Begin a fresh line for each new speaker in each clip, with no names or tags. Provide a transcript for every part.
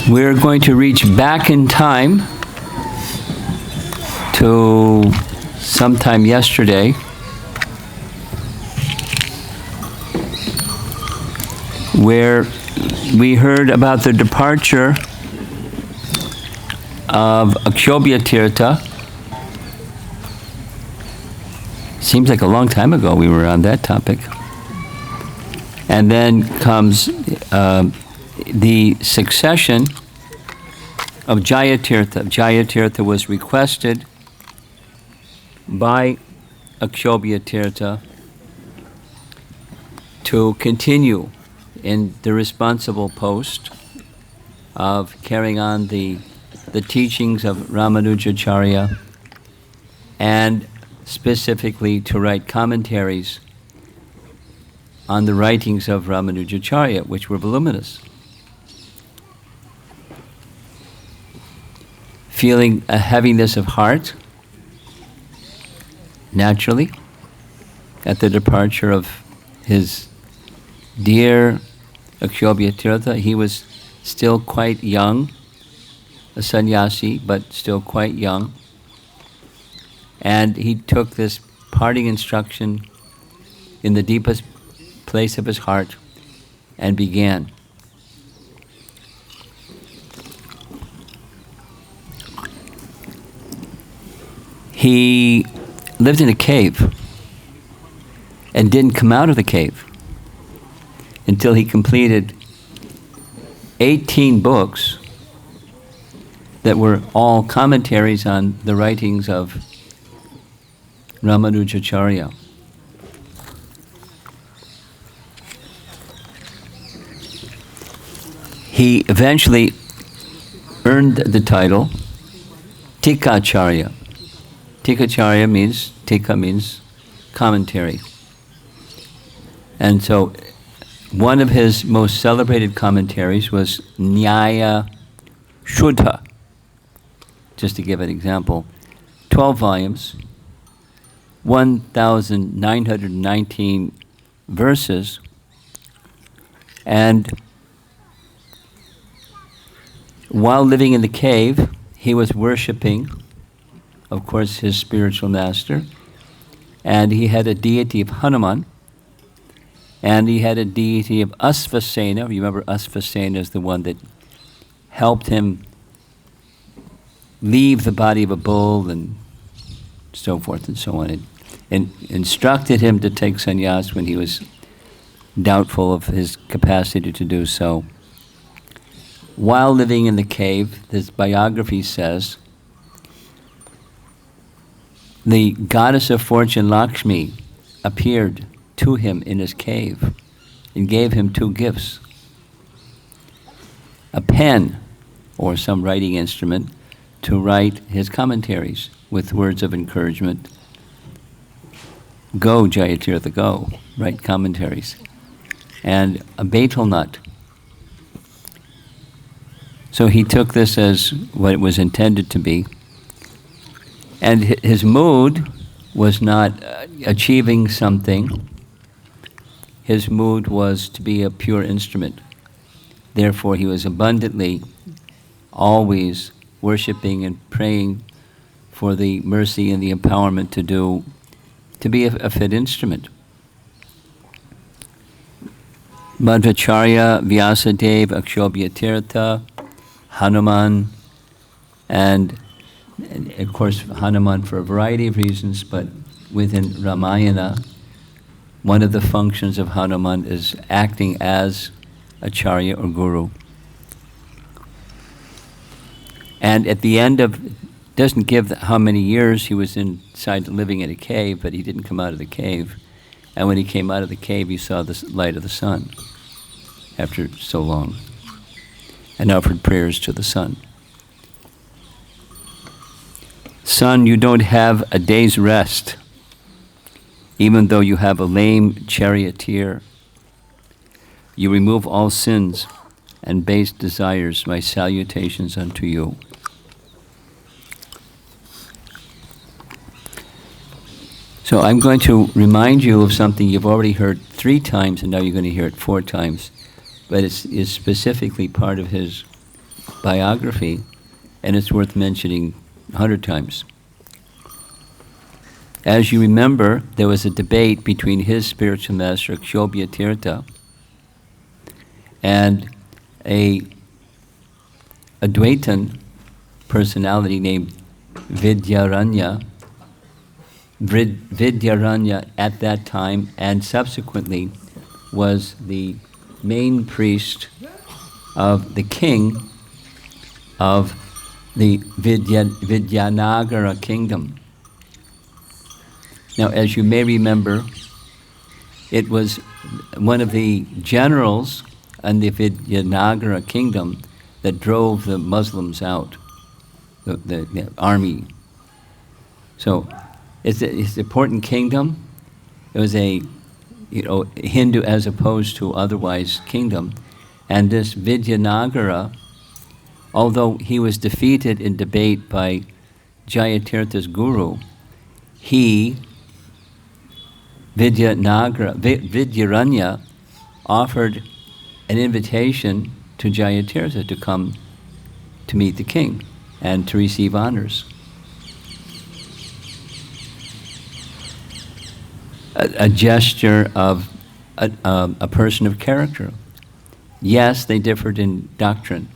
We're going to reach back in time to sometime yesterday, where we heard about the departure of Jayatirtha. Seems like a long time ago we were on that topic. And then comes the succession of Jayatirtha. Jayatirtha was requested by Jayatirtha to continue in the responsible post of carrying on the teachings of Ramanujacharya, and specifically to write commentaries on the writings of Ramanujacharya, which were voluminous. Feeling a heaviness of heart, naturally, at the departure of his dear Jayatirtha. He was still quite young, a sannyasi, but still quite young. And he took this parting instruction in the deepest place of his heart and began. He lived in a cave and didn't come out of the cave until he completed 18 books that were all commentaries on the writings of Ramanujacharya. He eventually earned the title Tikacharya. Tikacharya means, Tika means commentary. And so one of his most celebrated commentaries was Nyaya Shuddha. Just to give an example, 12 volumes, 1,919 verses, and while living in the cave, he was worshipping, of course, his spiritual master, and he had a deity of Hanuman, and he had a deity of Asvasena. Remember, Asvasena is the one that helped him leave the body of a bull and so forth and so on, and instructed him to take sannyas when he was doubtful of his capacity to do so. While living in the cave, his biography says, the goddess of fortune Lakshmi appeared to him in his cave and gave him two gifts: a pen or some writing instrument to write his commentaries with words of encouragement. Go, Jayatirtha, go, write commentaries. And a betel nut. So he took this as what it was intended to be. And his mood was not achieving something. His mood was to be a pure instrument. Therefore, he was abundantly always worshiping and praying for the mercy and the empowerment to be a fit instrument. Madhvacharya, Vyasa, Jayatirtha, Hanuman, and of course Hanuman for a variety of reasons, but within Ramayana, one of the functions of Hanuman is acting as Acharya or Guru. And at the end of, doesn't give how many years he was inside living in a cave, but he didn't come out of the cave. And when he came out of the cave, he saw the light of the sun after so long, and offered prayers to the sun. Son, you don't have a day's rest, even though you have a lame charioteer. You remove all sins and base desires. My salutations unto you. So I'm going to remind you of something you've already heard 3 times, and now you're going to hear it 4 times. But it's specifically part of his biography, and it's worth mentioning 100 times. As you remember, there was a debate between his spiritual master, Jayatirtha, and a Advaitin personality named Vidyaranya. Vidyaranya at that time and subsequently was the main priest of the king of the Vidyanagara kingdom. Now, as you may remember, it was one of the generals in the Vidyanagara kingdom that drove the Muslims out, the army. So it's an important kingdom. It was a Hindu as opposed to otherwise kingdom. And this Vidyanagara, although he was defeated in debate by Jayatirtha's guru, Vidyaranya, offered an invitation to Jayatirtha to come to meet the king and to receive honors. A gesture of a person of character. Yes, they differed in doctrine.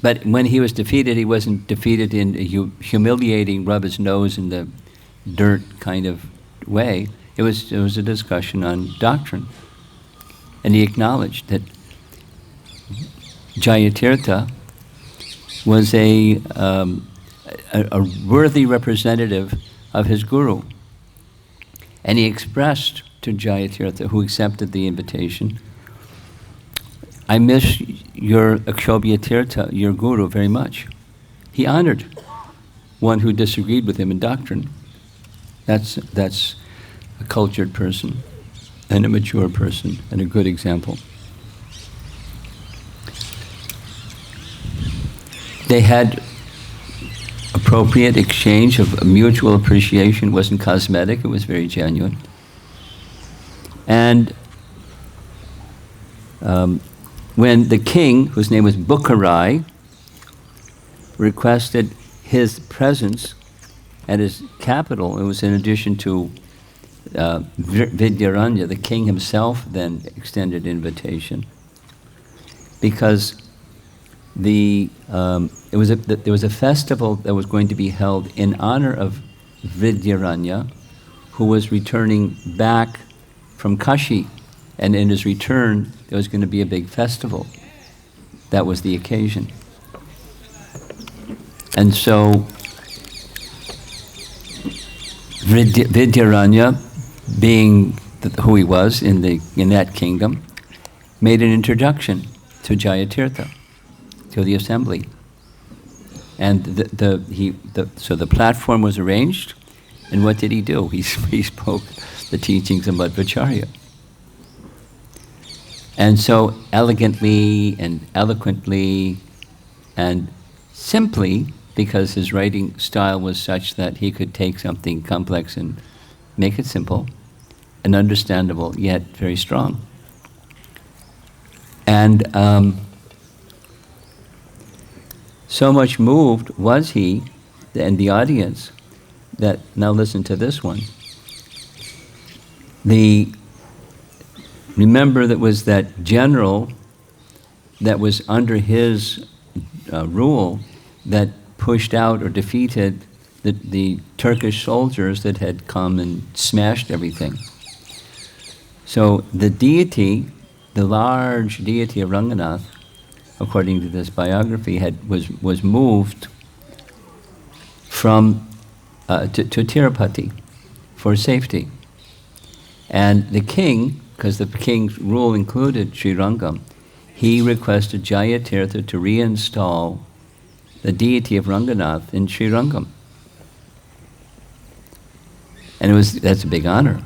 But when he was defeated, he wasn't defeated in a humiliating, rub his nose in the dirt kind of way. It was a discussion on doctrine. And he acknowledged that Jayatirtha was a worthy representative of his guru. And he expressed to Jayatirtha, who accepted the invitation, I miss your Akshobhyatirtha, your guru, very much. He honored one who disagreed with him in doctrine. That's a cultured person, and a mature person, and a good example. They had appropriate exchange of mutual appreciation. It wasn't cosmetic, it was very genuine. And when the king, whose name was Bukharai, requested his presence at his capital, it was in addition to Vidyaranya, the king himself then extended invitation, because there was a festival that was going to be held in honor of Vidyaranya, who was returning back from Kashi, and in his return there was going to be a big festival. That was the occasion. And so Vidyaranya, being who he was in that kingdom, made an introduction to Jayatirtha, to the assembly. And so the platform was arranged, and what did he do? He spoke the teachings of Madhvas Acharya. And so elegantly and eloquently and simply, because his writing style was such that he could take something complex and make it simple and understandable, yet very strong. And so much moved was he and the audience that, now listen to this one. Remember, that was that general that was under his rule that pushed out or defeated the Turkish soldiers that had come and smashed everything. So the deity, the large deity of Ranganath, according to this biography, was moved from to Tirupati for safety. And the king, because the king's rule included Srirangam, he requested Jayatirtha to reinstall the deity of Ranganath in Srirangam. And that's a big honor.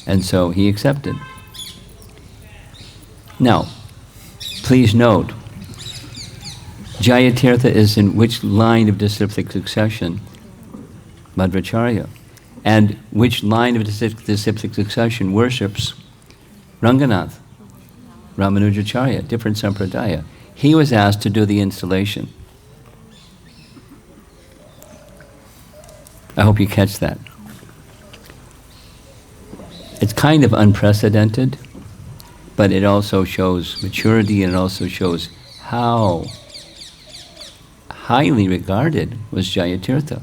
And so he accepted. Now, please note, Jayatirtha is in which line of disciplic succession? Madhvas Acharya. And which line of disciplic succession worships Ranganath? Ramanujacharya, different sampradaya. he was asked to do the installation. I hope you catch that. It's kind of unprecedented, but it also shows maturity, and it also shows how highly regarded was Jayatirtha.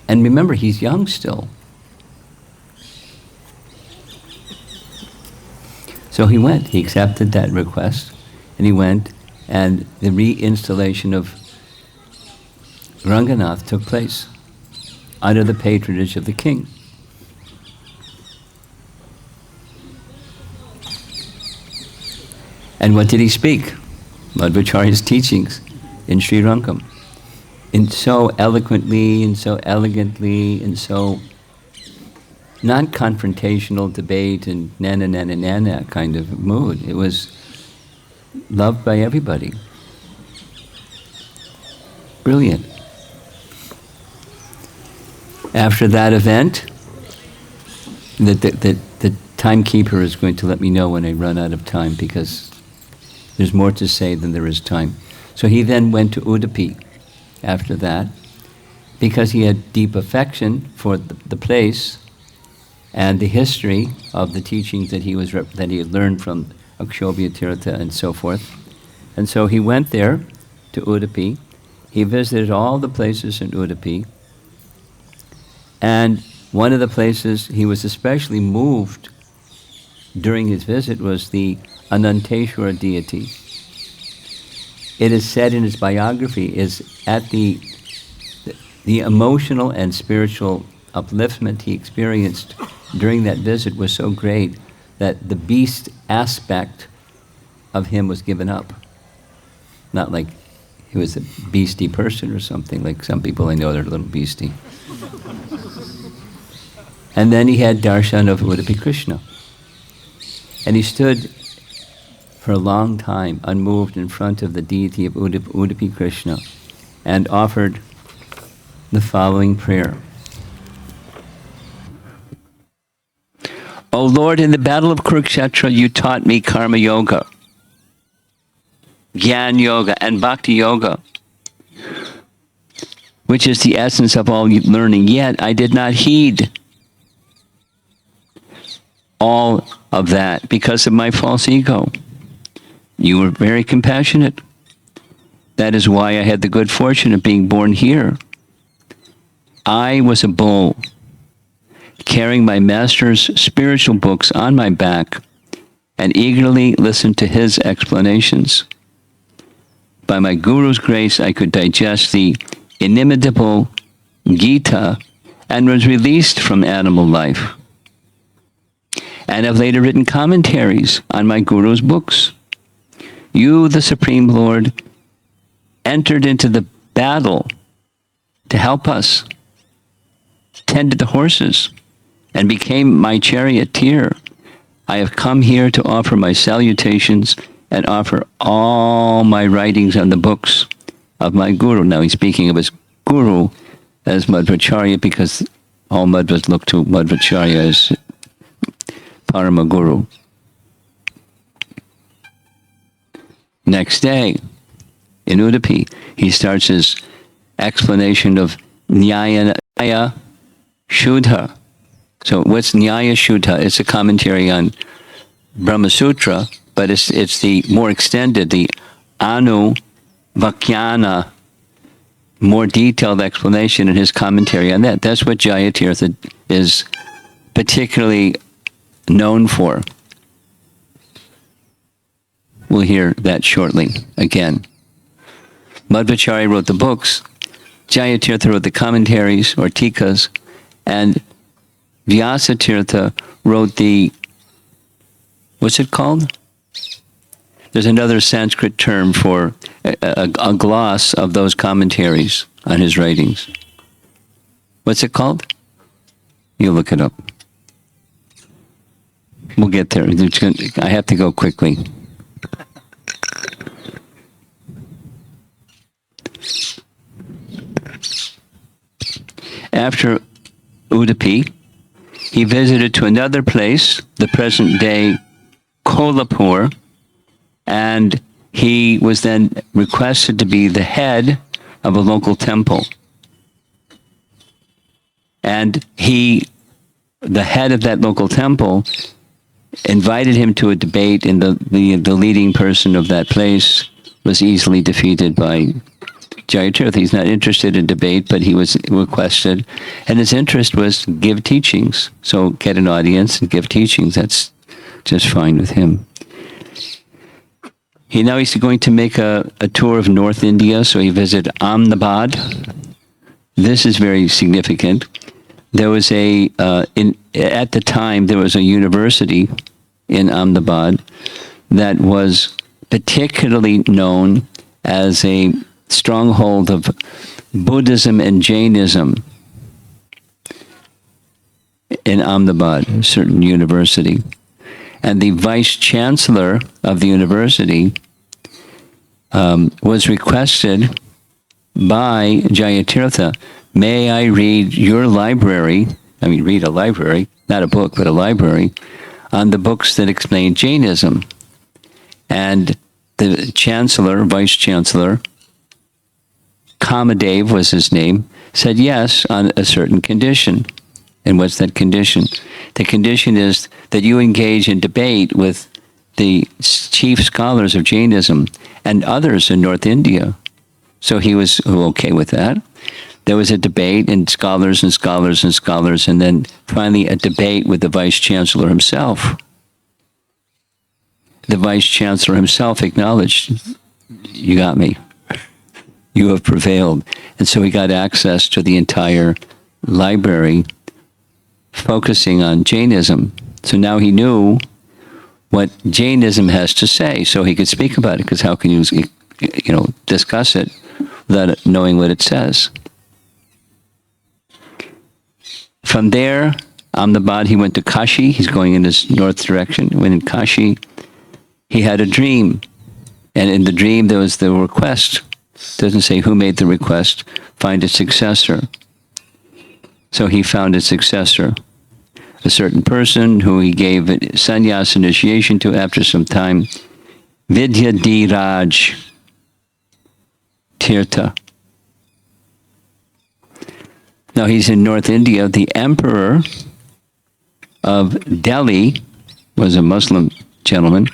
And remember, he's young still. So he went, he accepted that request, and he went, and the reinstallation of Ranganath took place under the patronage of the king. And what did he speak? Madhvacharya's teachings in Sri Rangam. And so eloquently, and so elegantly, and so non-confrontational debate and nana kind of mood. It was loved by everybody. Brilliant. After that event, the timekeeper is going to let me know when I run out of time, because there's more to say than there is time. So he then went to Udupi after that, because he had deep affection for the place and the history of the teachings that he had learned from Jayatirtha and so forth. And so he went there to Udupi. He visited all the places in Udupi. And one of the places he was especially moved during his visit was the Ananteshwara deity. It is said in his biography is at the emotional and spiritual upliftment he experienced during that visit was so great that the beast aspect of him was given up. Not like he was a beastie person or something, like some people I know they're a little beastie. And then he had darshan of Udupi Krishna. And he stood for a long time, unmoved, in front of the deity of Udupi Krishna, and offered the following prayer. O Lord, in the battle of Kurukshetra, you taught me karma yoga, jnana yoga, and bhakti yoga, which is the essence of all learning. Yet I did not heed all of that because of my false ego. You were very compassionate. That is why I had the good fortune of being born here. I was a bull, carrying my master's spiritual books on my back, and eagerly listened to his explanations. By my guru's grace, I could digest the inimitable Gita and was released from animal life. And have later written commentaries on my guru's books. You, the Supreme Lord, entered into the battle to help us, tended the horses, and became my charioteer. I have come here to offer my salutations and offer all my writings on the books of my guru. Now he's speaking of his guru as Madhvacharya, because all Madhvas look to Madhvacharya as Parama Guru. Next day, in Udupi, he starts his explanation of Nyaya Shuddha. So what's Nyaya Shuddha? It's a commentary on Brahma Sutra, but it's the more extended, the Anu Vakyana, more detailed explanation in his commentary on that. That's what Jayatirtha is particularly known for. We'll hear that shortly again. Madhvacharya wrote the books, Jayatirtha wrote the commentaries or tikas, and Vyasa Tirtha wrote the, what's it called? There's another Sanskrit term for a gloss of those commentaries on his writings. What's it called? You look it up. We'll get there. I have to go quickly. After Udupi, he visited to another place, the present-day Kolhapur, and he was then requested to be the head of a local temple. And the head of that local temple, invited him to a debate, and the leading person of that place was easily defeated by Jayatirtha. He's not interested in debate, but he was requested, and his interest was give teachings. So get an audience and give teachings. That's just fine with him. He's going to make a tour of North India, so he visited Ahmedabad. This is very significant. There was at the time, there was a university in Ahmedabad that was particularly known as a stronghold of Buddhism and Jainism in Ahmedabad, a certain university. And the vice chancellor of the university was requested by Jayatirtha, may I read your library, read a library, not a book, but a library, on the books that explain Jainism. And the chancellor, vice chancellor, Kamadev was his name, said yes on a certain condition. And what's that condition? The condition is that you engage in debate with the chief scholars of Jainism and others in North India. So he was okay with that. There was a debate, and scholars and scholars and scholars, and then finally a debate with the vice chancellor himself. The vice chancellor himself acknowledged, you got me. You have prevailed. And so he got access to the entire library focusing on Jainism. So now he knew what Jainism has to say, so he could speak about it, because how can you, discuss it without knowing what it says? From there, Ahmedabad, he went to Kashi. He's going in this north direction. When in Kashi, he had a dream. And in the dream, there was the request. It doesn't say who made the request. Find a successor. So he found a successor, a certain person who he gave sannyas initiation to after some time, Jayatirtha. Now he's in North India. The emperor of Delhi was a Muslim gentleman,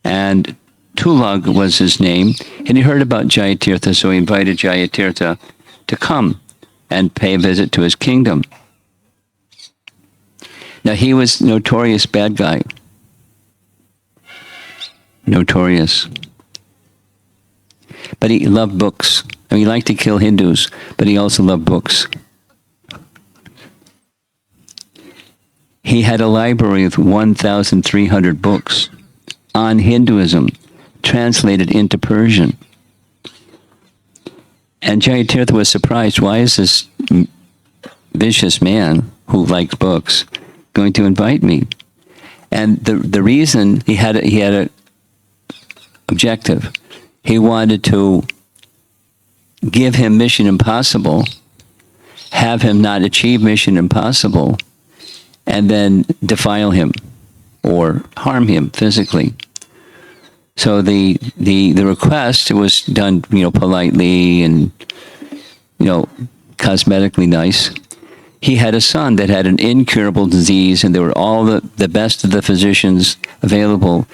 and Tulug was his name, and he heard about Jayatirtha, so he invited Jayatirtha to come and pay a visit to his kingdom. Now he was notorious bad guy. Notorious. But he loved books. He liked to kill Hindus, but he also loved books. He had a library of 1,300 books on Hinduism, translated into Persian. And Jayatirtha was surprised. Why is this vicious man who likes books going to invite me? And the reason, he had a objective. He wanted to give him Mission Impossible, have him not achieve Mission Impossible, and then defile him or harm him physically. So the request was done, politely and, cosmetically nice. He had a son that had an incurable disease, and there were all the best of the physicians available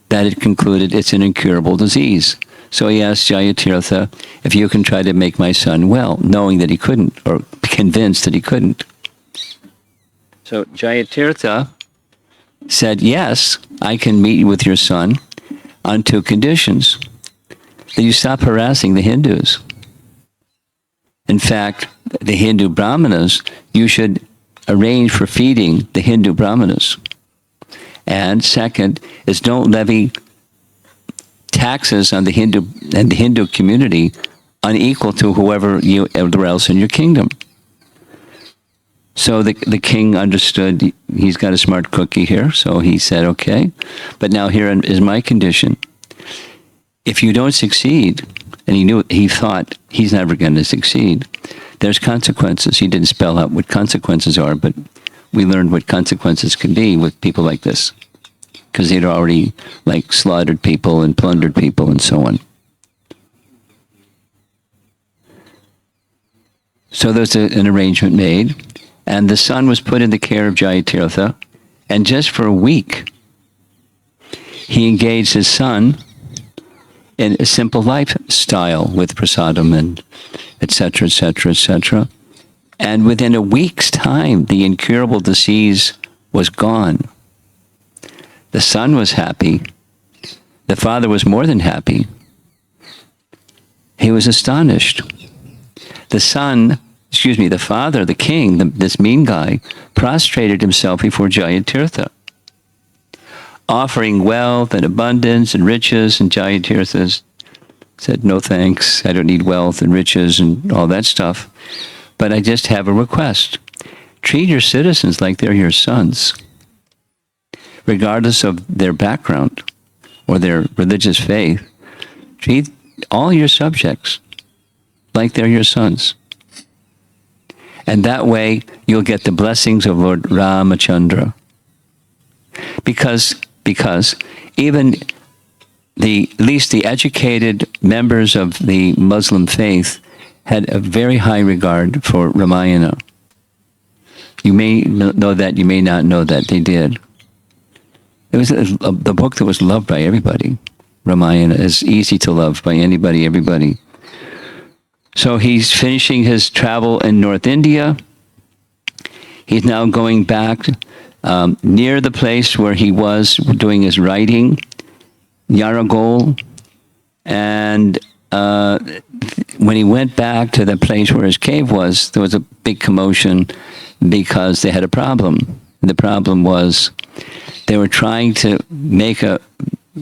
that had concluded it's an incurable disease. So he asked Jayatirtha if you can try to make my son well, knowing that he couldn't, or convinced that he couldn't. So Jayatirtha said, yes, I can meet with your son on two conditions: that you stop harassing the Hindus. In fact, the Hindu Brahmanas, you should arrange for feeding the Hindu Brahmanas. And second is don't levy taxes on the Hindu community unequal to whoever else in your kingdom. So the king understood. He's got a smart cookie here, so he said, okay, but now here is my condition. If you don't succeed, and he thought he's never going to succeed, there's consequences. He didn't spell out what consequences are, but we learned what consequences can be with people like this. because they'd already like slaughtered people and plundered people and so on. So there was an arrangement made, and the son was put in the care of Jayatirtha, and just for a week, he engaged his son in a simple lifestyle with prasadam and etc., etc., etc. And within a week's time, the incurable disease was gone. The son was happy. The father was more than happy. He was astonished. The father, the king, this mean guy, prostrated himself before Jayatirtha, offering wealth and abundance and riches, and Jayatirtha said, no thanks, I don't need wealth and riches and all that stuff, but I just have a request. Treat your citizens like they're your sons, regardless of their background or their religious faith. Treat all your subjects like they're your sons. And that way, you'll get the blessings of Lord Ramachandra. Because even at least the educated members of the Muslim faith had a very high regard for Ramayana. You may know that, you may not know that, they did. It was the book that was loved by everybody. Ramayana is easy to love by anybody, everybody. So he's finishing his travel in North India. He's now going back near the place where he was doing his writing, Yaragol. And when he went back to the place where his cave was, there was a big commotion because they had a problem. The problem was they were trying to make a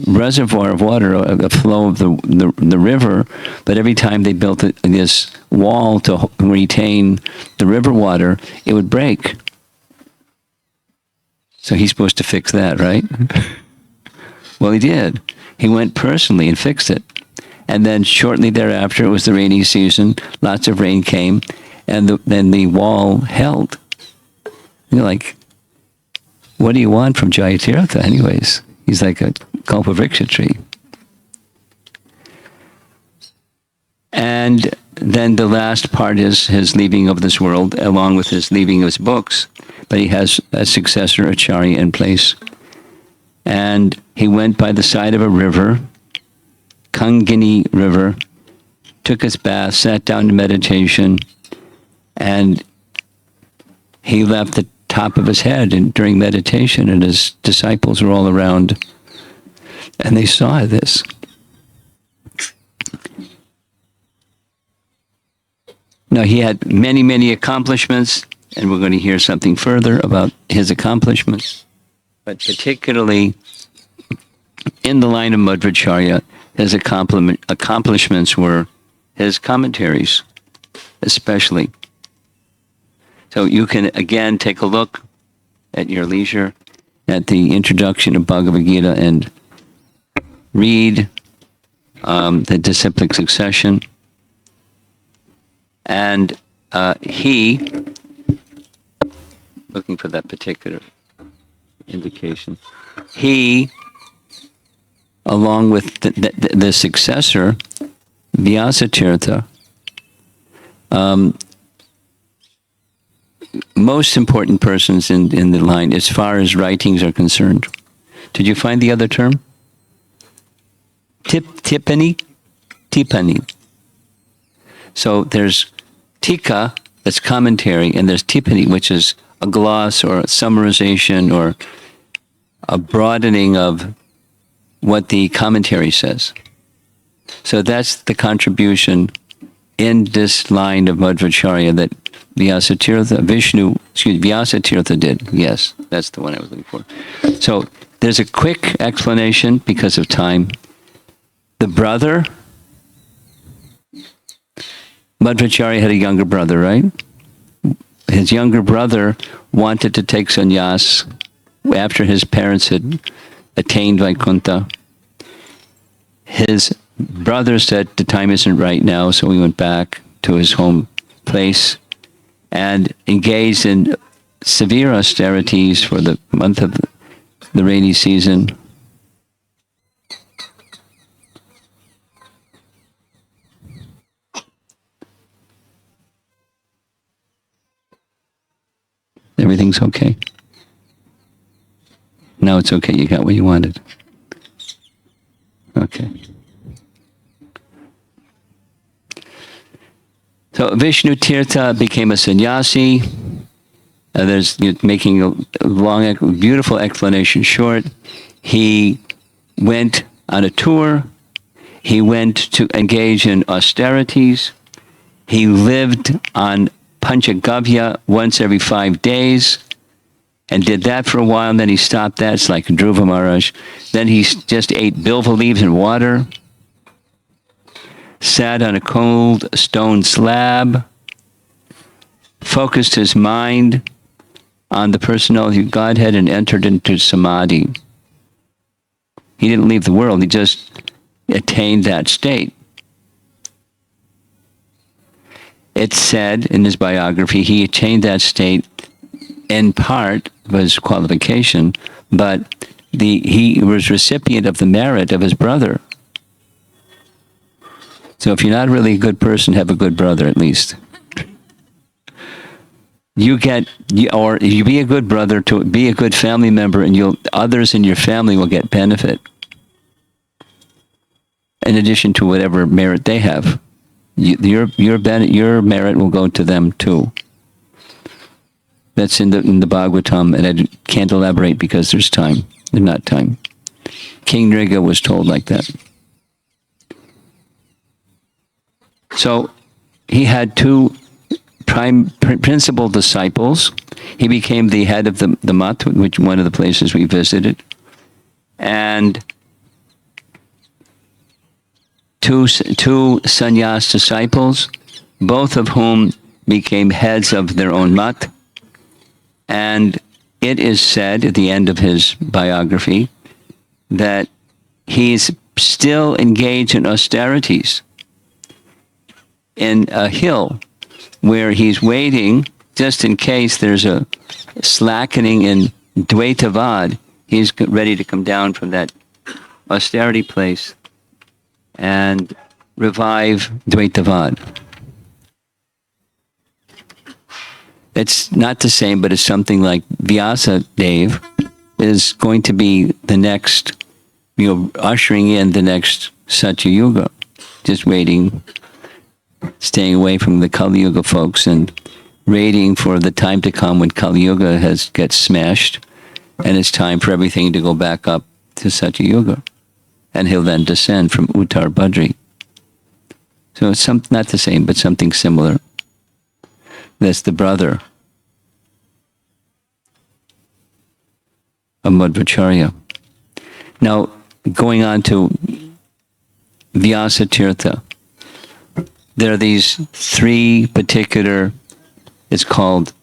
reservoir of water, a flow of the river, but every time they built this wall to retain the river water, it would break. So he's supposed to fix that, right? Well, he did. He went personally and fixed it. And then shortly thereafter, it was the rainy season, lots of rain came, and then the wall held. You're like, what do you want from Jayatirtha anyways? He's like a Kalpavriksha tree. And then the last part is his leaving of this world, along with his leaving of his books. But he has a successor, Acharya, in place. And he went by the side of a river, Kangini River, took his bath, sat down to meditation, and he left the top of his head during meditation, and his disciples were all around, and they saw this. Now, he had many, many accomplishments, and we're going to hear something further about his accomplishments, but particularly in the line of Madhvacharya, his accomplishments were his commentaries, especially. So you can, again, take a look at your leisure at the introduction of Bhagavad Gita and read the disciplic succession. And looking for that particular indication, he, along with the successor, Vyasatirtha, most important persons in the line as far as writings are concerned. Did you find the other term? Tippani? Tippani. So there's tika, that's commentary, and there's tippani, which is a gloss or a summarization or a broadening of what the commentary says. So that's the contribution in this line of Madhvacharya that Vyasatirtha did. Yes, that's the one I was looking for. So there's a quick explanation because of time. The brother, Madhvacharya had a younger brother, right? His younger brother wanted to take sannyas after his parents had attained Vaikuntha. His brother said the time isn't right now, so he went back to his home place and engaged in severe austerities for the month of the rainy season, Everything's okay. Now it's okay. You got what you wanted. Okay. So Vishnu Tirtha became a sannyasi. There's making a long, beautiful explanation short. He went on a tour. He went to engage in austerities. He lived on Panchagavya once every 5 days and did that for a while, and then he stopped that. It's like Dhruva Maharaj. Then he just ate bilva leaves and water, sat on a cold stone slab, focused his mind on the personality of Godhead and entered into samadhi. He didn't leave the world, he just attained that state. It's said in his biography he attained that state in part of his qualification, but he was recipient of the merit of his brother. So if you're not really a good person, have a good brother at least. You be a good brother, to be a good family member, and others in your family will get benefit. In addition to whatever merit they have, your merit will go to them too. That's in the Bhagavatam, and I can't elaborate because there's not time. King Nriga was told like that. So he had two principal disciples. He became the head of the Math, which one of the places we visited, and two sannyas disciples, both of whom became heads of their own Math. And it is said at the end of his biography that he's still engaged in austerities in a hill where he's waiting just in case there's a slackening in Dvaitavad. He's ready to come down from that austerity place and revive Dvaitavad. It's not the same, but it's something like Vyasa Dev is going to be the next, ushering in the next Satya Yuga. Just waiting, staying away from the Kali Yuga folks and waiting for the time to come when Kali Yuga gets smashed and it's time for everything to go back up to Satya Yuga. And he'll then descend from Uttar Badri. So it's not the same, but something similar. That's the brother of Madhvacharya. Now, going on to Vyasatirtha, there are these three particular, it's called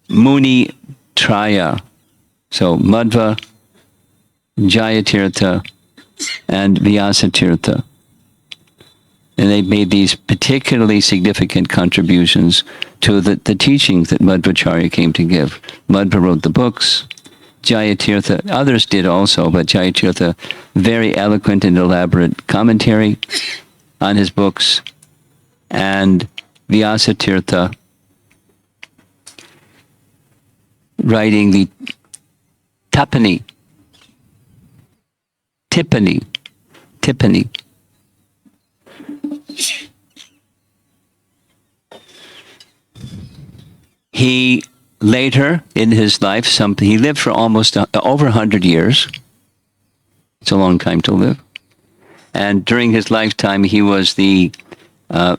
Muni Traya. So Madhva, Jayatirtha, and Vyasatirtha. And they made these particularly significant contributions to the teachings that Madhvacharya came to give. Madhva wrote the books. Jayatirtha, others did also, but Jayatirtha, very eloquent and elaborate commentary on his books. And Vyasatirtha, writing the Tippani. He later in his life, he lived for almost over 100 years. It's a long time to live. And during his lifetime, he was he was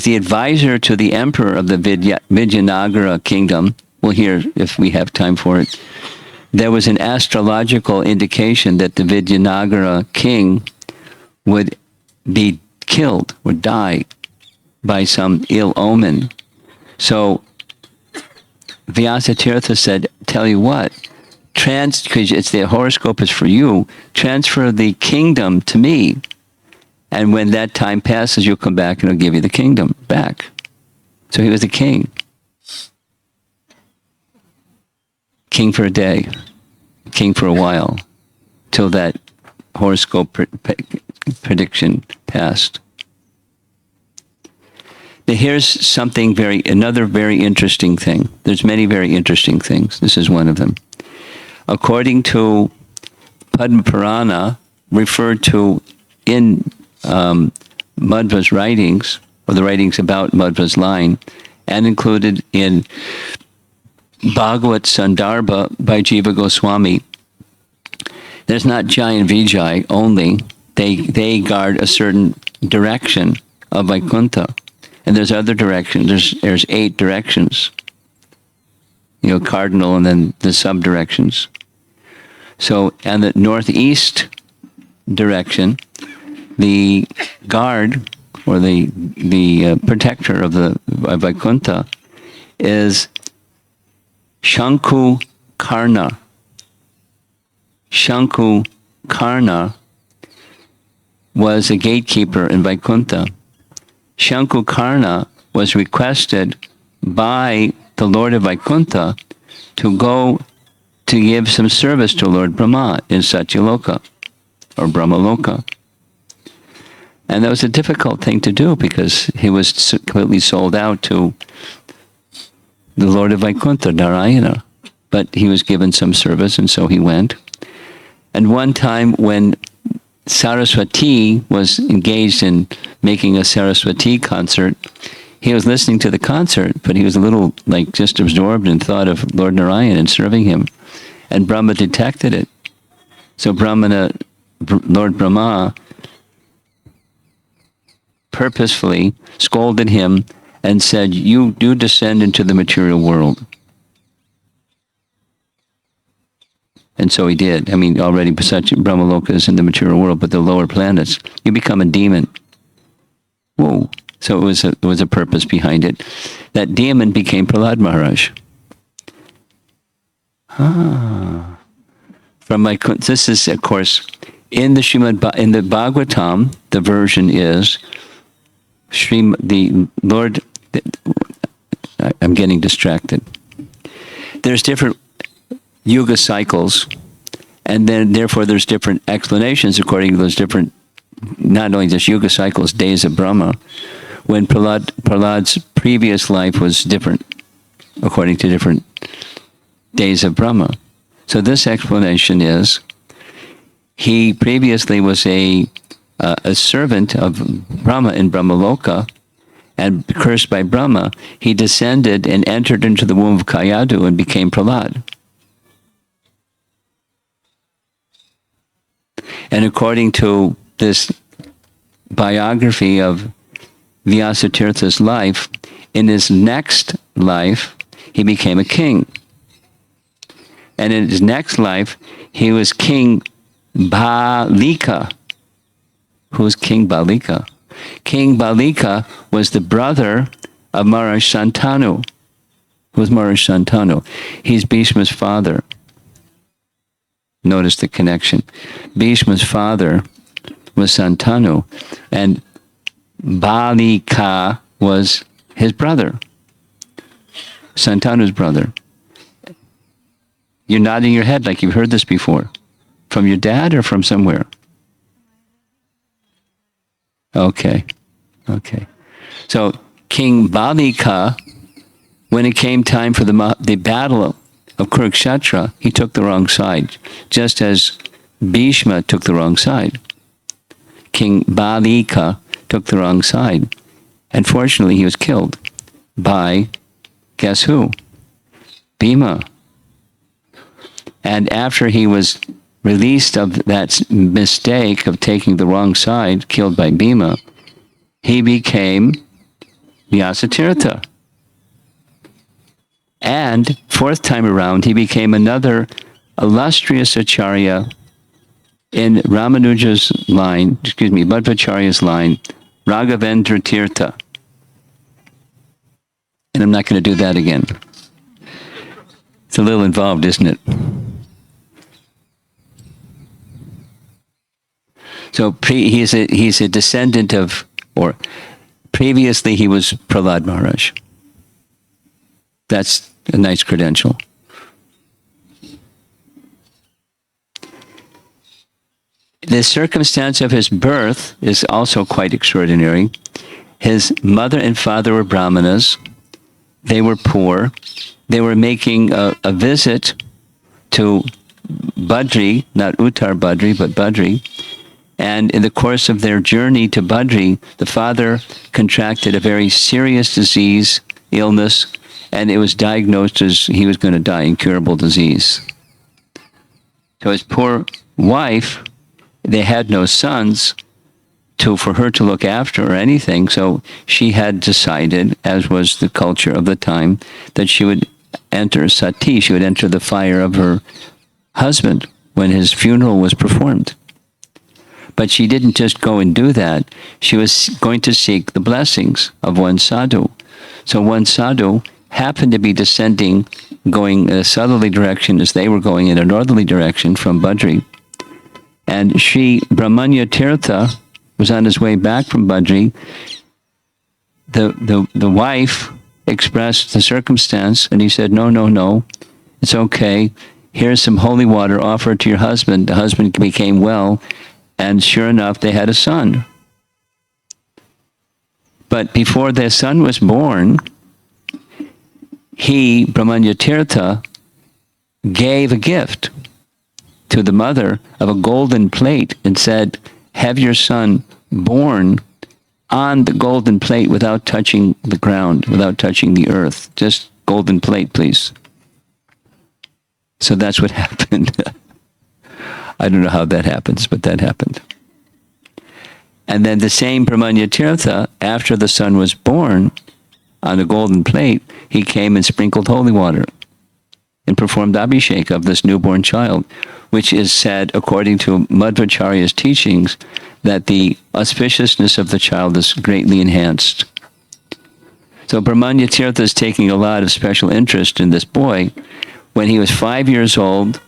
the advisor to the emperor of the Vijayanagara kingdom. We'll hear if we have time for it. There was an astrological indication that the Vijayanagara king would be killed or die by some ill omen. So Vyasatirtha said, tell you what, because it's the horoscope is for you, transfer the kingdom to me. And when that time passes, you'll come back and I'll give you the kingdom back. So he was a king. King for a day, king for a while, till that horoscope prediction passed. Here's something another very interesting thing. There's many very interesting things. This is one of them. According to Padma Purana, referred to in Madhva's writings, or the writings about Madhva's line, and included in Bhagavat Sandarbha by Jiva Goswami, there's not Jai and Vijay only. They guard a certain direction of Vaikuntha. And there's other directions. There's 8 directions. Cardinal and then the sub-directions. So, and the northeast direction, the guard, or the protector of Vaikuntha, is Shanku Karna. Shanku Karna was a gatekeeper in Vaikuntha. Shanku Karna was requested by the Lord of Vaikuntha to go to give some service to Lord Brahma in Satyaloka, or Brahmaloka. And that was a difficult thing to do because he was completely sold out to the Lord of Vaikuntha, Narayana. But he was given some service, and so he went. And one time when Saraswati was engaged in making a Saraswati concert, he was listening to the concert, but he was a little just absorbed in thought of Lord Narayan and serving him. And Brahma detected it. So Lord Brahma purposefully scolded him and said, "You do descend into the material world." And so he did. Already Brahmaloka is in the material world, but the lower planets, you become a demon. Whoa. So it was a purpose behind it. That demon became Prahlad Maharaj. This is, of course, in the Bhagavatam, the version is I'm getting distracted. There's different yuga cycles, and then therefore there's different explanations according to those different, not only just yuga cycles, days of Brahma, when Prahlad's previous life was different according to different days of Brahma. So this explanation is he previously was a servant of Brahma in Brahmaloka, and cursed by Brahma, he descended and entered into the womb of Kayadu and became Prahlad. And according to this biography of Vyasatirtha's life, in his next life, he became a king. And in his next life, he was King Balika. Who was King Balika? King Balika was the brother of Maharaj Santanu. Who was Maharaj Santanu? He's Bhishma's father. Notice the connection. Bhishma's father was Santanu, and Balika was his brother, Santanu's brother. You're nodding your head like you've heard this before. From your dad or from somewhere? Okay. So King Balika, when it came time for the battle of Kurukshetra, he took the wrong side, just as Bhishma took the wrong side. King Balika took the wrong side. And fortunately, he was killed by, guess who? Bhima. And after he was released of that mistake of taking the wrong side, killed by Bhima, he became Vyasatirtha. And fourth time around, he became another illustrious Acharya in Ramanuja's line, Madhvacharya's line, Raghavendra Tirtha. And I'm not going to do that again. It's a little involved, isn't it? So he's a descendant of, or previously he was Prahlad Maharaj. That's a nice credential. The circumstance of his birth is also quite extraordinary. His mother and father were brahmanas. They were poor. They were making a visit to Badri, not Uttar Badri, but Badri. And in the course of their journey to Badri, the father contracted a very serious disease, illness, and it was diagnosed as he was going to die, incurable disease. So his poor wife, they had no sons for her to look after or anything, so she had decided, as was the culture of the time, that she would enter sati, she would enter the fire of her husband when his funeral was performed. But she didn't just go and do that. She was going to seek the blessings of one sadhu. So one sadhu happened to be descending, going in a southerly direction as they were going in a northerly direction from Badri. And Jayatirtha was on his way back from Badri. The wife expressed the circumstance, and he said, no, it's okay. Here's some holy water, offer it to your husband. The husband became well, and sure enough, they had a son. But before their son was born, Jayatirtha, gave a gift to the mother of a golden plate and said, have your son born on the golden plate without touching the ground, without touching the earth. Just golden plate, please. So that's what happened. I don't know how that happens, but that happened. And then the same Jayatirtha, after the son was born on a golden plate, he came and sprinkled holy water and performed abhishek of this newborn child, which is said, according to Madhvas Acharya's teachings, that the auspiciousness of the child is greatly enhanced. So Jayatirtha is taking a lot of special interest in this boy. When he was 5 years old,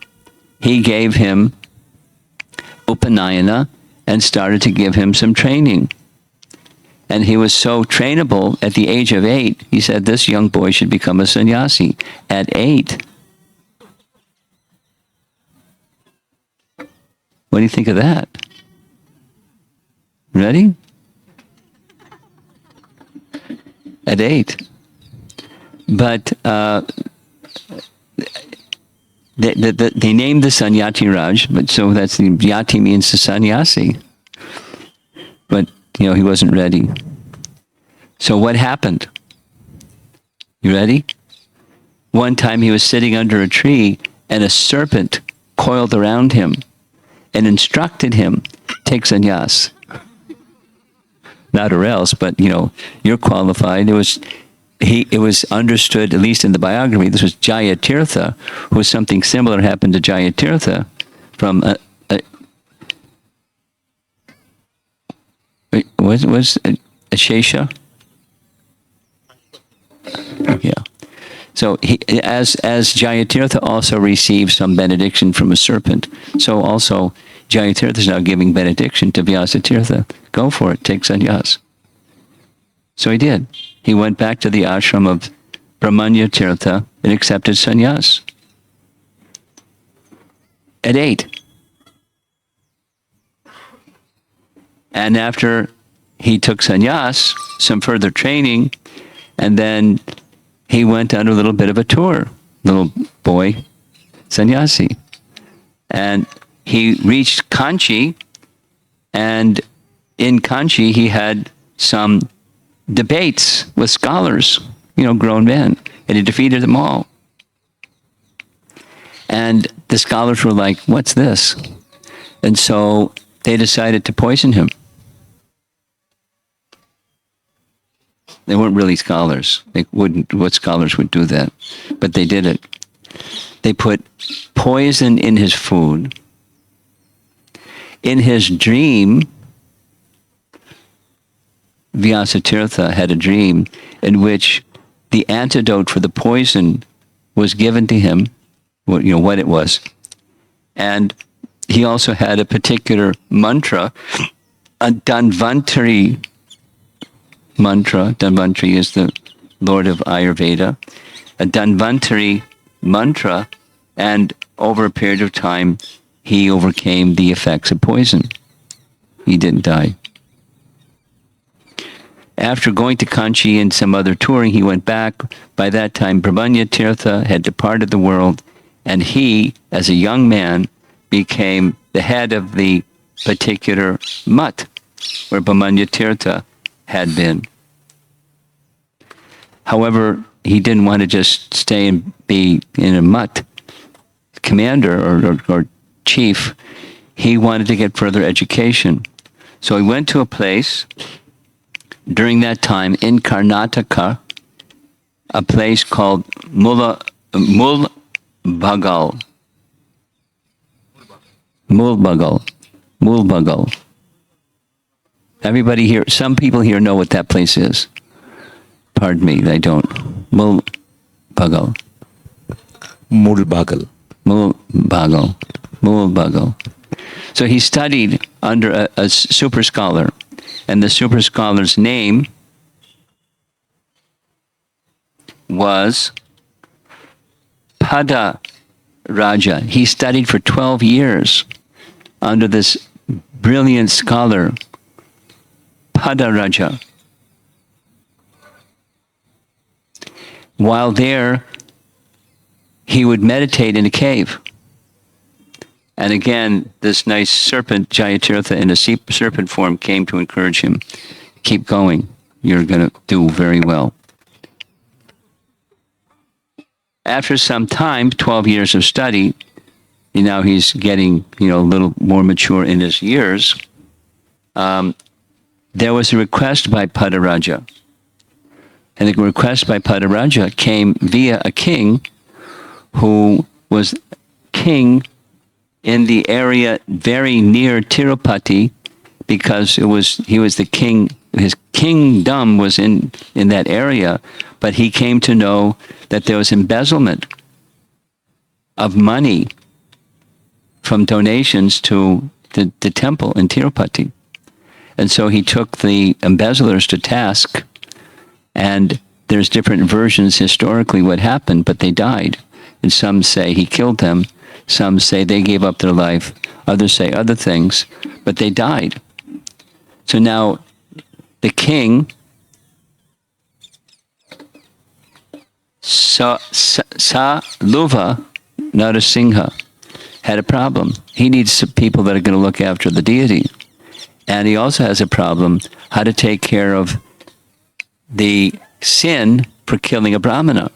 he gave him Upanayana and started to give him some training. And he was so trainable at the age of 8, he said this young boy should become a sannyasi at 8. What do you think of that? Ready? At 8. But they named the son Yatiraj, but so that's the Yati means the sannyasi. But he wasn't ready. So what happened? You ready? One time he was sitting under a tree and a serpent coiled around him and instructed him, take sannyas. Not or else, but you're qualified. It was understood, at least in the biography, this was Jayatirtha, who something similar happened to Jayatirtha from was a Shesha? Yeah. So as Jayatirtha also received some benediction from a serpent, so also Jayatirtha is now giving benediction to Vyasatirtha. Go for it, take sannyas. So he did. He went back to the ashram of Jayatirtha and accepted sannyas. At 8. And after he took sannyas, some further training, and then he went on a little bit of a tour, little boy, sannyasi. And he reached Kanchi, and in Kanchi he had some debates with scholars, grown men, and he defeated them all. And the scholars were like, what's this? And so they decided to poison him. They weren't really scholars. What scholars would do that? But they did it. They put poison in his food. In his dream, Vyasatirtha had a dream in which the antidote for the poison was given to him, what it was. And he also had a particular mantra, a Dhanvantari mantra. Dhanvantari is the Lord of Ayurveda. A Dhanvantari mantra, and over a period of time, he overcame the effects of poison. He didn't die. After going to Kanchi and some other touring, he went back. By that time, Jayatirtha had departed the world, and he, as a young man, became the head of the particular mutt where Jayatirtha had been. However, he didn't want to just stay and be in a mutt commander or chief. He wanted to get further education. So he went to a place during that time in Karnataka, a place called Mulbagal. Everybody here, some people here know what that place is. Pardon me, they don't. Mulbagal. So he studied under a super scholar, and the super scholar's name was Padaraja. He studied for 12 years under this brilliant scholar, Padaraja. While there, he would meditate in a cave. And again, this nice serpent, Jayatirtha, in a serpent form, came to encourage him. Keep going. You're going to do very well. After some time, 12 years of study, now he's getting, a little more mature in his years. There was a request by Padaraja. And the request by Padaraja came via a king who was king in the area very near Tirupati, because he was the king. His kingdom was in that area, but he came to know that there was embezzlement of money from donations to the temple in Tirupati. And so he took the embezzlers to task, and there's different versions historically what happened, but they died. And some say he killed them, some say they gave up their life, others say other things, but they died. So now the king, Saluva Narasingha, had a problem. He needs people that are going to look after the deity. And he also has a problem how to take care of the sin for killing a Brahmana,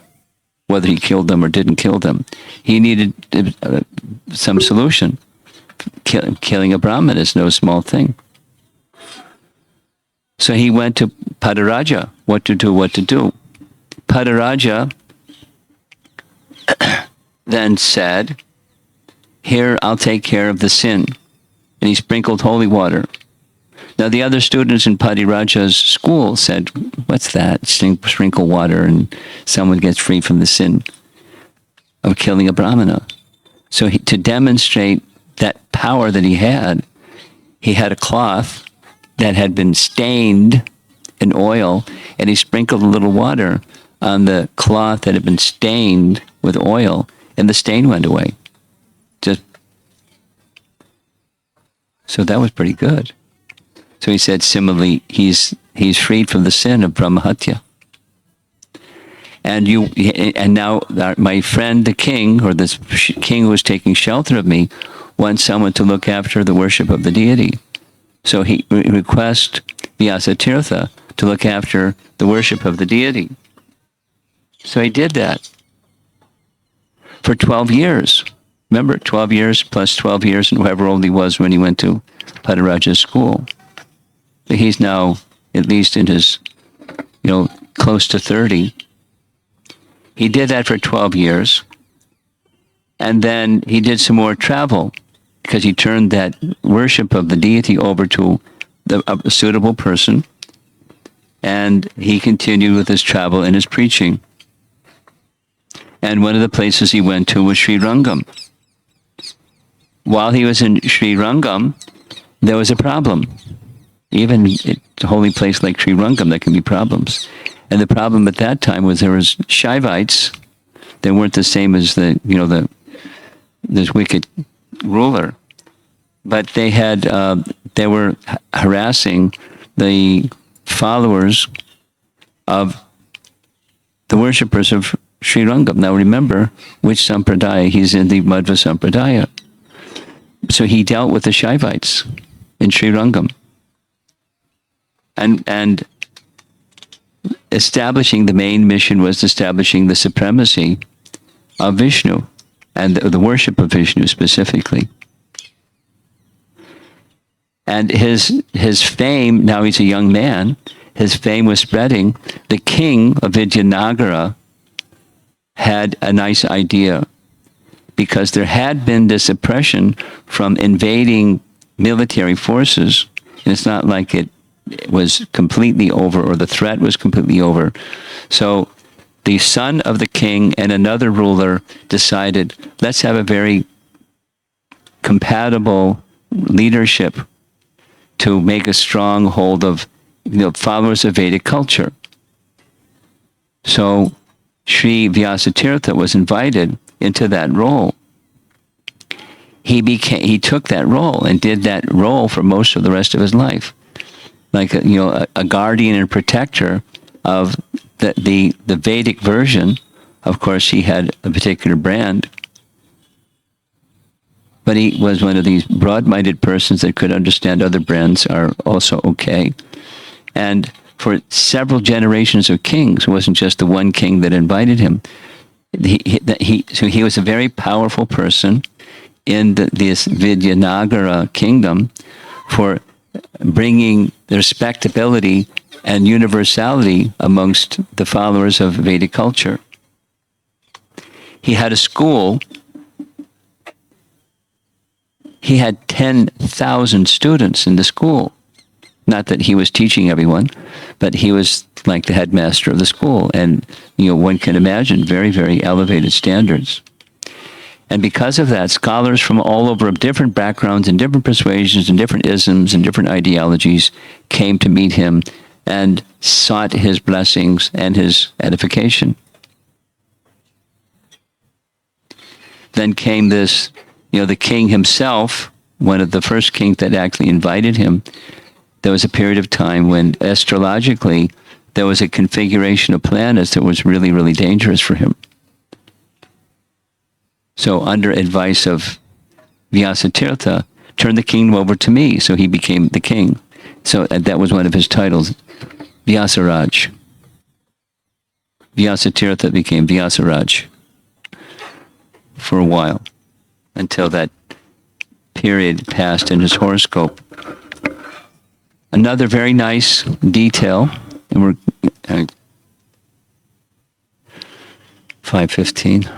whether he killed them or didn't kill them. He needed some solution. Killing a Brahmana is no small thing. So he went to Padaraja, what to do. Padaraja then said, here, I'll take care of the sin. And he sprinkled holy water. Now, the other students in Padaraja's school said, what's that? Sprinkle water and someone gets free from the sin of killing a Brahmana. So to demonstrate that power that he had a cloth that had been stained in oil, and he sprinkled a little water on the cloth that had been stained with oil, and the stain went away. So that was pretty good. So he said, similarly, he's freed from the sin of Brahmahatya. And now my friend, the king, or this king who was taking shelter of me, wants someone to look after the worship of the deity. So he requests Vyasatirtha to look after the worship of the deity. So he did that for 12 years. Remember, 12 years plus 12 years, and however old he was when he went to Padaraja's school. He's now at least in his, close to 30. He did that for 12 years. And then he did some more travel, because he turned that worship of the deity over to a suitable person. And he continued with his travel and his preaching. And one of the places he went to was Sri Rangam. While he was in Sri Rangam, there was a problem. Even a holy place like Sri Rangam, there can be problems. And the problem at that time was there was Shaivites. They weren't the same as this wicked ruler, but they were harassing the followers of the worshippers of Sri Rangam. Now remember which Sampradaya. He's in the Madhva Sampradaya. So he dealt with the Shaivites in Sri Rangam. And establishing the main mission was establishing the supremacy of Vishnu and the worship of Vishnu specifically. And his fame, now he's a young man, his fame was spreading. The king of Vijayanagara had a nice idea, because there had been this oppression from invading military forces. And it's not like it was completely over, or the threat was completely over. So the son of the king and another ruler decided, let's have a very compatible leadership to make a strong hold of followers of Vedic culture. So Sri Vyasatirtha was invited into that role. He took that role and did that role for most of the rest of his life, like a guardian and protector of the Vedic version. Of course, he had a particular brand, but he was one of these broad-minded persons that could understand other brands are also okay. And for several generations of kings, it wasn't just the one king that invited him. So he was a very powerful person in this Vijayanagara kingdom for bringing the respectability and universality amongst the followers of Vedic culture. He had a school. He had 10,000 students in the school. Not that he was teaching everyone, but he was like the headmaster of the school. And, one can imagine very, very elevated standards. And because of that, scholars from all over of different backgrounds and different persuasions and different isms and different ideologies came to meet him and sought his blessings and his edification. Then came this, the king himself, one of the first kings that actually invited him. There was a period of time when astrologically there was a configuration of planets that was really, really dangerous for him. So under advice of Vyasatirtha, turn the kingdom over to me. So he became the king. So that was one of his titles, Vyasaraj. Vyasatirtha became Vyasaraj for a while, until that period passed in his horoscope. Another very nice detail, and we're 5:15.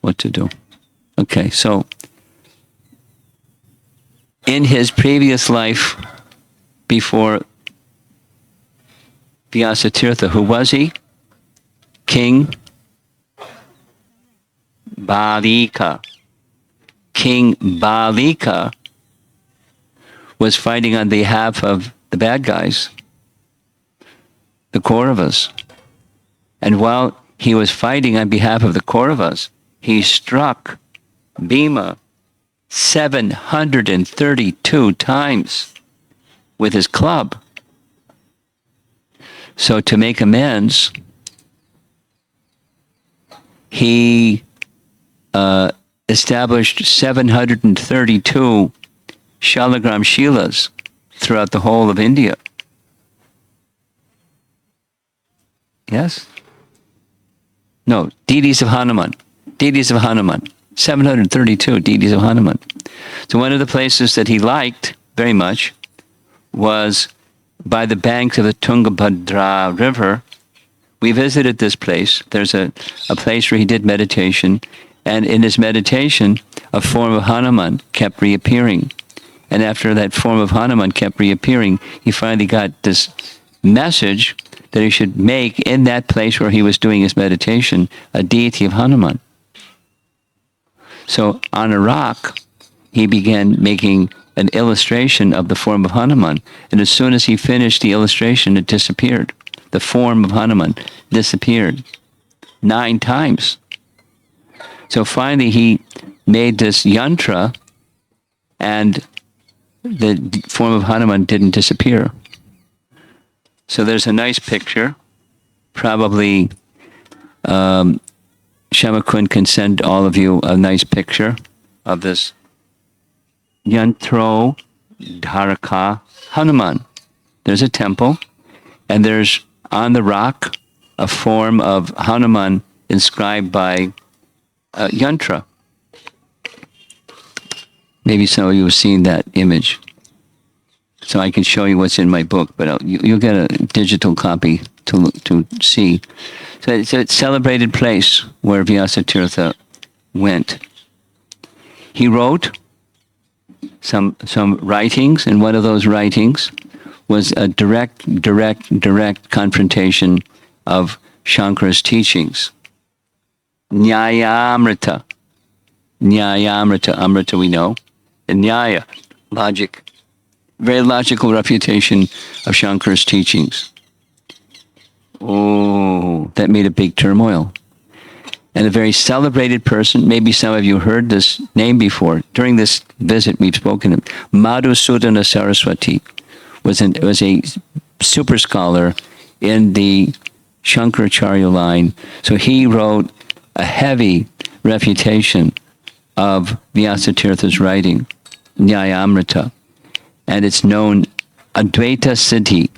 What to do? Okay, so in his previous life, before Vyasatirtha, who was he? King Balika. King Balika was fighting on behalf of the bad guys, the Kauravas. And while he was fighting on behalf of the Kauravas, he struck Bhima 732 times with his club. So to make amends, he established 732 Shalagram Shilas throughout the whole of India. Yes? No, deities of Hanuman. Deities of Hanuman. 732 deities of Hanuman. So one of the places that he liked very much was by the banks of the Tungabhadra River. We visited this place. There's a place where he did meditation, and in his meditation, a form of Hanuman kept reappearing. And after that form of Hanuman kept reappearing, he finally got this message that he should make in that place where he was doing his meditation a deity of Hanuman. So on a rock, he began making an illustration of the form of Hanuman. And as soon as he finished the illustration, it disappeared. The form of Hanuman disappeared 9 times. So finally he made this yantra, and the form of Hanuman didn't disappear. So there's a nice picture. Probably Shamakun can send all of you a nice picture of this Yantro Dharaka Hanuman. There's a temple, and there's on the rock a form of Hanuman inscribed by Yantra. Maybe some of you have seen that image. So I can show you what's in my book, but you'll get a digital copy to see. So it's a celebrated place where Vyasatirtha went. He wrote some writings, and one of those writings was a direct confrontation of Shankara's teachings. Nyayamrita. Nyayamrita. Amrita we know. And Nyaya, logic. Very logical refutation of Shankara's teachings. Oh, that made a big turmoil. And a very celebrated person, maybe some of you heard this name before. During this visit, we've spoken of Madhusudana Saraswati was a super scholar in the Shankaracharya line. So he wrote a heavy refutation of Vyasatirtha's writing, Nyayamrita. And it's known Advaita Siddhi.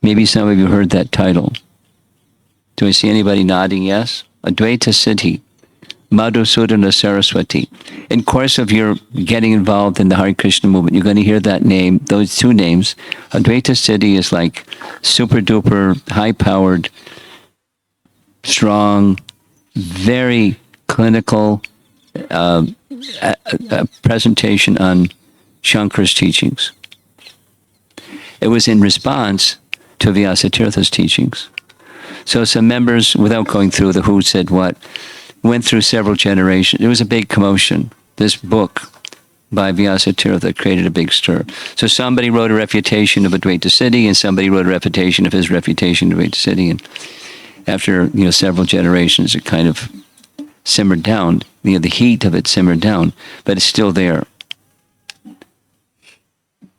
Maybe some of you heard that title. Do I see anybody nodding yes? Advaita Siddhi, Madhusudana Saraswati. In course of your getting involved in the Hare Krishna movement, you're going to hear that name, those two names. Advaita Siddhi is like super duper, high-powered, strong, very clinical presentation on Shankara's teachings. It was in response to Vyasatirtha's teachings. So some members, without going through the who said what, went through several generations. It was a big commotion. This book by Vyasatirtha created a big stir. So somebody wrote a refutation of Advaita Siddhi, and somebody wrote a refutation of his refutation of Advaita Siddhi. And after several generations, it kind of simmered down. The heat of it simmered down, but it's still there.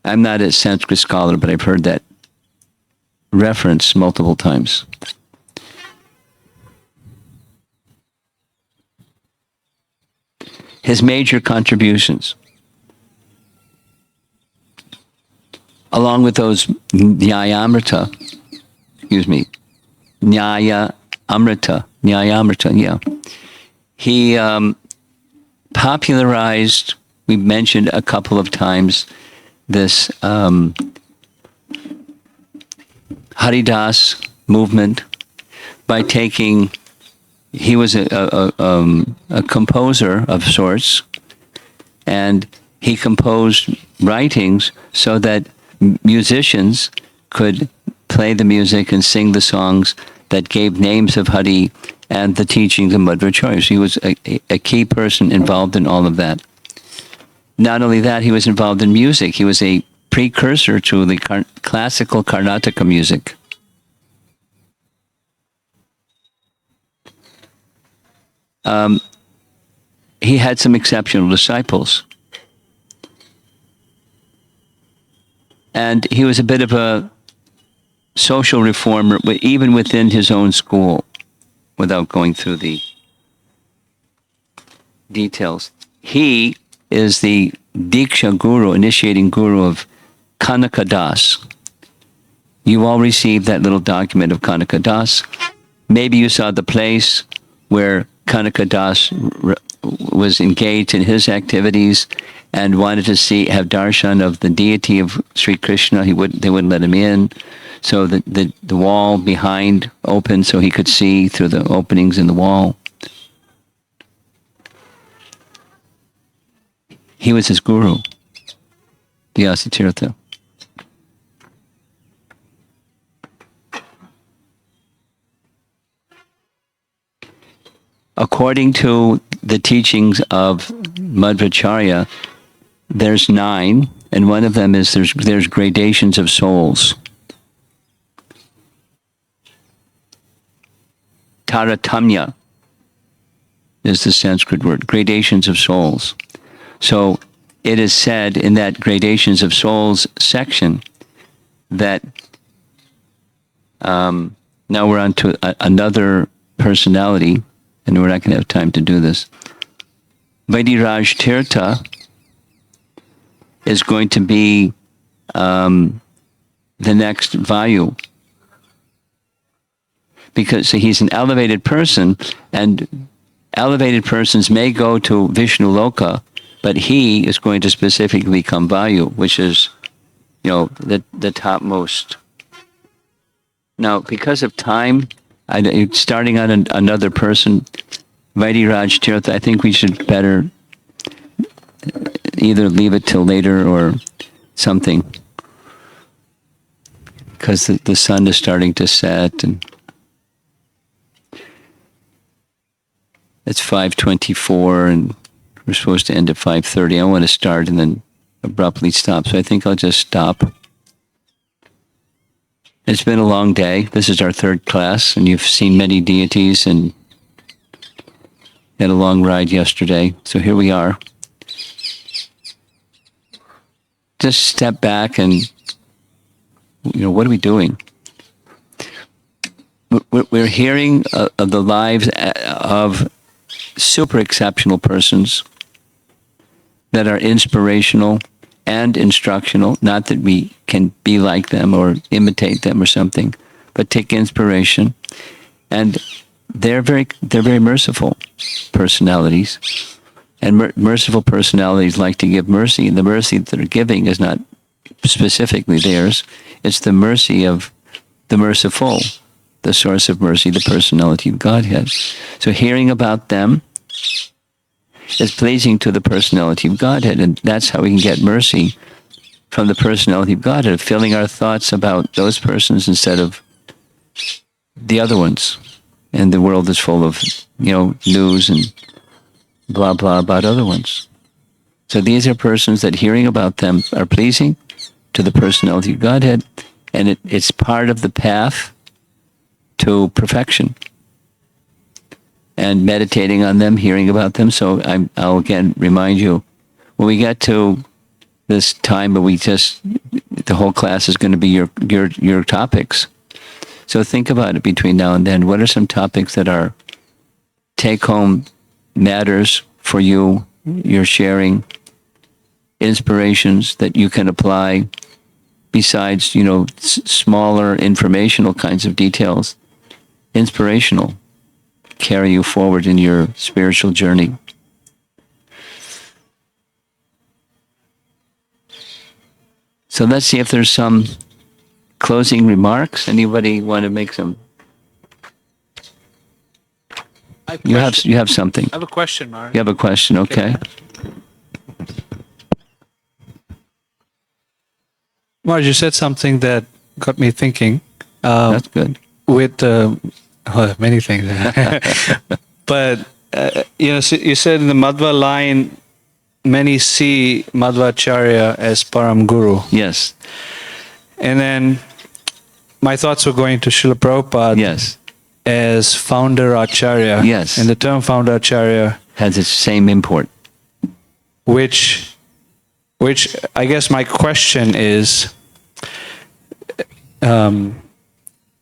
I'm not a Sanskrit scholar, but I've heard that reference multiple times. His major contributions, along with those Nyaya Amrita, yeah. He popularized, we mentioned a couple of times, this Haridas movement by taking, he was a composer of sorts, and he composed writings so that musicians could play the music and sing the songs that gave names of Hari and the teachings of Madhvas Lineage. He was a key person involved in all of that. Not only that, he was involved in music. He was a precursor to the classical Karnataka music. He had some exceptional disciples. And he was a bit of a social reformer, even within his own school, without going through the details. He is the Diksha Guru, initiating Guru of Kanaka Das. You all received that little document of Kanaka Das. Maybe you saw the place where Kanaka Das was engaged in his activities and wanted to have darshan of the deity of Sri Krishna. They wouldn't let him in. So the wall behind opened so he could see through the openings in the wall. He was his guru, Vyasatirtha. According to the teachings of Madhvacharya, there's 9, and one of them is there's gradations of souls. Taratamya is the Sanskrit word, gradations of souls. So it is said in that gradations of souls section that Now we're on to another personality, and we're not going to have time to do this. Jayatirtha is going to be the next Vayu, because so he's an elevated person, and elevated persons may go to Vishnu Loka, but he is going to specifically become Vayu, which is, the topmost. Now, because of time, starting on another person, Jayatirtha, I think we should better either leave it till later or something, because the sun is starting to set, and it's 5:24, and we're supposed to end at 5:30. I want to start and then abruptly stop, so I think I'll just stop. It's been a long day. This is our third class, and you've seen many deities and had a long ride yesterday. So here we are. Just step back and, what are we doing? We're hearing of the lives of super exceptional persons that are inspirational and instructional. Not that we can be like them or imitate them or something, but take inspiration. And they're very merciful personalities. And merciful personalities like to give mercy. And the mercy that they're giving is not specifically theirs. It's the mercy of the merciful, the source of mercy, the personality of Godhead. So hearing about them is pleasing to the personality of Godhead, and that's how we can get mercy from the personality of Godhead, filling our thoughts about those persons instead of the other ones. And the world is full of, news and blah, blah about other ones. So these are persons that hearing about them are pleasing to the personality of Godhead, and it's part of the path to perfection. And meditating on them, hearing about them. So I'll again remind you, when we get to this time, but the whole class is going to be your topics. So think about it between now and then. What are some topics that are take-home matters for you? You're sharing inspirations that you can apply besides, smaller informational kinds of details. Inspirational. Carry you forward in your spiritual journey. So let's see if there's some closing remarks. Anybody want to make some? You have something.
I have a question, Mark.
You have a question, okay.
Mark, you said something that got me thinking.
That's good.
With many things. But, so you said in the Madhva line, many see Madhvacharya as Param Guru.
Yes.
And then my thoughts were going to Srila Prabhupada.
Yes.
As founder Acharya.
Yes.
And the term founder Acharya
has its same import.
Which I guess my question is,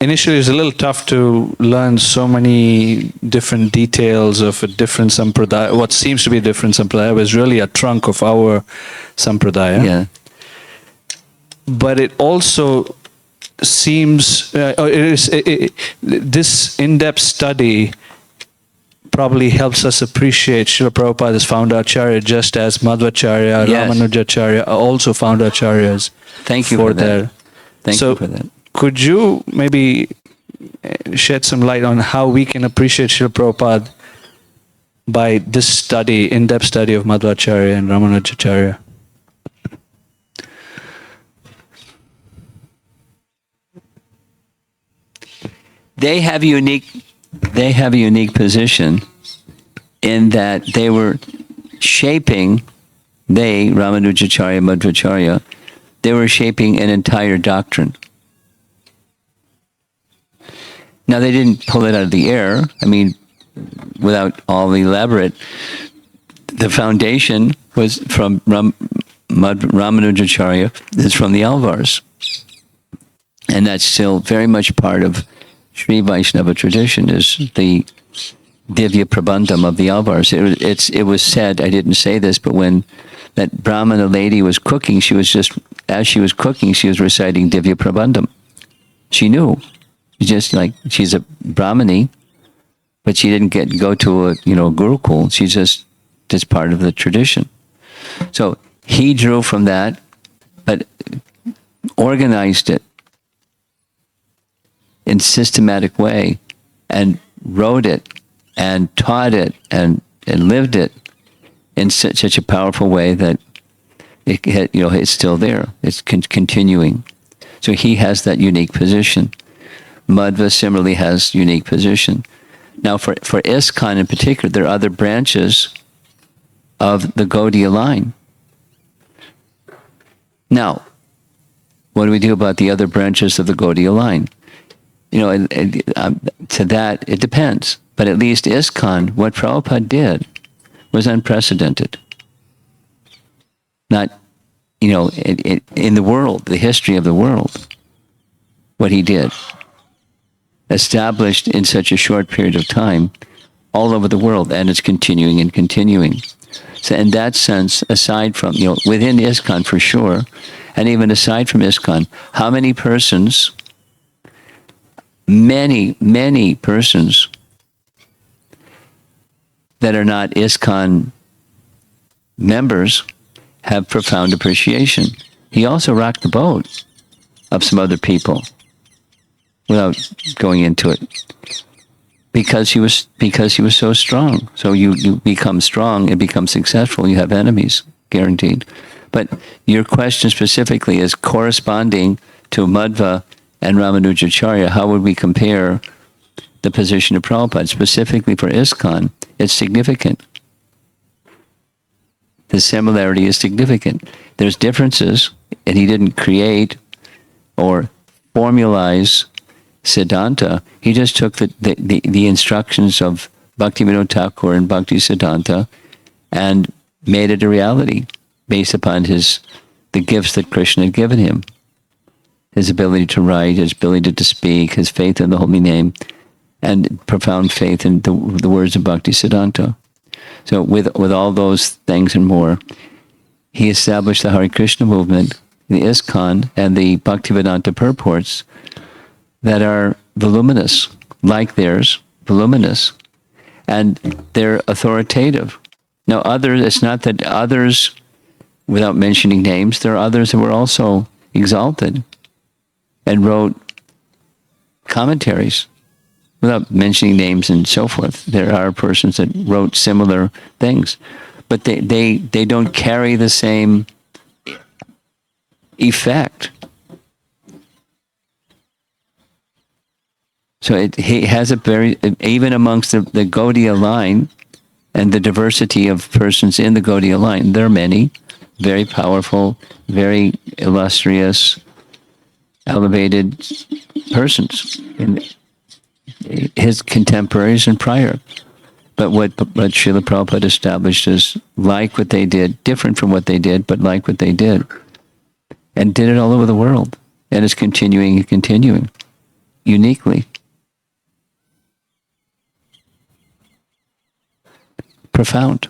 initially it was a little tough to learn so many different details of a different sampradaya. What seems to be a different sampradaya was really a trunk of our sampradaya.
Yeah.
But it also seems, this in-depth study probably helps us appreciate Srila Prabhupada as founder Acharya, just as Madhvacharya,
yes.
Ramanujacharya are also founder Acharyas.
Thank you for that. Thank you for that.
Could you maybe shed some light on how we can appreciate Srila Prabhupada by this study, in-depth study of Madhvacharya and Ramanujacharya?
They have a unique position in that they were shaping, Ramanujacharya, Madhvacharya, they were shaping an entire doctrine. Now, they didn't pull it out of the air. I mean, without all the elaborate, the foundation was from Ramanujacharya, it's from the Alvars. And that's still very much part of Sri Vaishnava tradition, is the Divya Prabandham of the Alvars. It was said, I didn't say this, but when that Brahmana lady was cooking, as she was cooking, she was reciting Divya Prabandham. She knew. She's a Brahmani, but she didn't go to a Gurukul. She's just part of the tradition. So he drew from that, but organized it in systematic way and wrote it and taught it and lived it in such a powerful way that it's still there. It's continuing. So he has that unique position. Madhva similarly has unique position. Now for ISKCON in particular, there are other branches of the Gaudiya line. Now, what do we do about the other branches of the Gaudiya line? To that, it depends. But at least ISKCON, what Prabhupada did was unprecedented. Not, in the world, the history of the world, what he did. Established in such a short period of time all over the world, and it's continuing and continuing. So in that sense, aside from, within ISKCON for sure, and even aside from ISKCON, how many persons, many persons that are not ISKCON members have profound appreciation. He also rocked the boat of some other people without going into it. Because he was so strong. So you become strong and become successful, you have enemies, guaranteed. But your question specifically is corresponding to Madhva and Ramanujacharya. How would we compare the position of Prabhupada? Specifically for ISKCON, it's significant. The similarity is significant. There's differences, and he didn't create or formalize Siddhanta. He just took the instructions of Bhaktivinoda Thakur and Bhakti Siddhanta and made it a reality based upon the gifts that Krishna had given him. His ability to write, his ability to speak, his faith in the holy name, and profound faith in the words of Bhakti Siddhanta. So with all those things and more, he established the Hare Krishna movement, the ISKCON, and the Bhaktivedanta purports that are voluminous, like theirs, voluminous, and they're authoritative. Now others, it's not that others, without mentioning names, there are others that were also exalted and wrote commentaries without mentioning names and so forth. There are persons that wrote similar things, but they don't carry the same effect. So he has even amongst the Gaudiya line and the diversity of persons in the Gaudiya line, there are many very powerful, very illustrious, elevated persons in his contemporaries and prior. But what Srila Prabhupada established is like what they did, different from what they did, but like what they did. And did it all over the world. And is continuing and continuing, uniquely. Profound.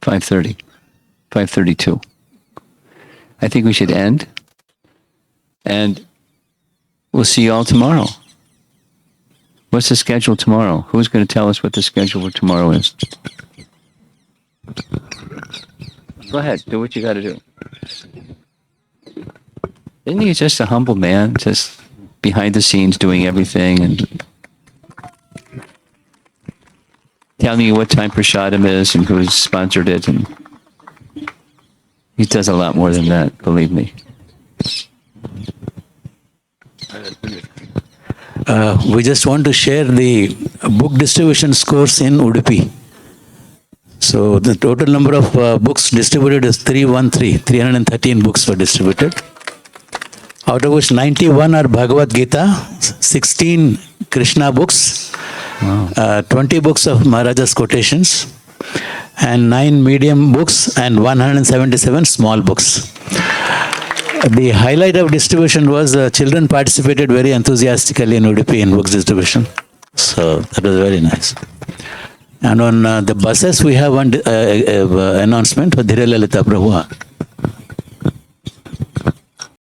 $5:30, 5:32. I think we should end, and we'll see you all tomorrow. What's the schedule tomorrow? Who's going to tell us what the schedule for tomorrow is? Go ahead, do what you got to do. Isn't he just a humble man, just behind the scenes doing everything and telling you what time Prasadam is and who's sponsored it? And he does a lot more than that, believe me.
We just want to share the book distribution scores in Udupi. So the total number of books distributed is 313 books were distributed. Out of which 91 are Bhagavad Gita, 16 Krishna books, 20 books of Maharaja's quotations, and 9 medium books and 177 small books. The highlight of distribution was children participated very enthusiastically in Udupi in books distribution. So that was very nice. And on the buses, we have one announcement for Dhiralalita Prabhu.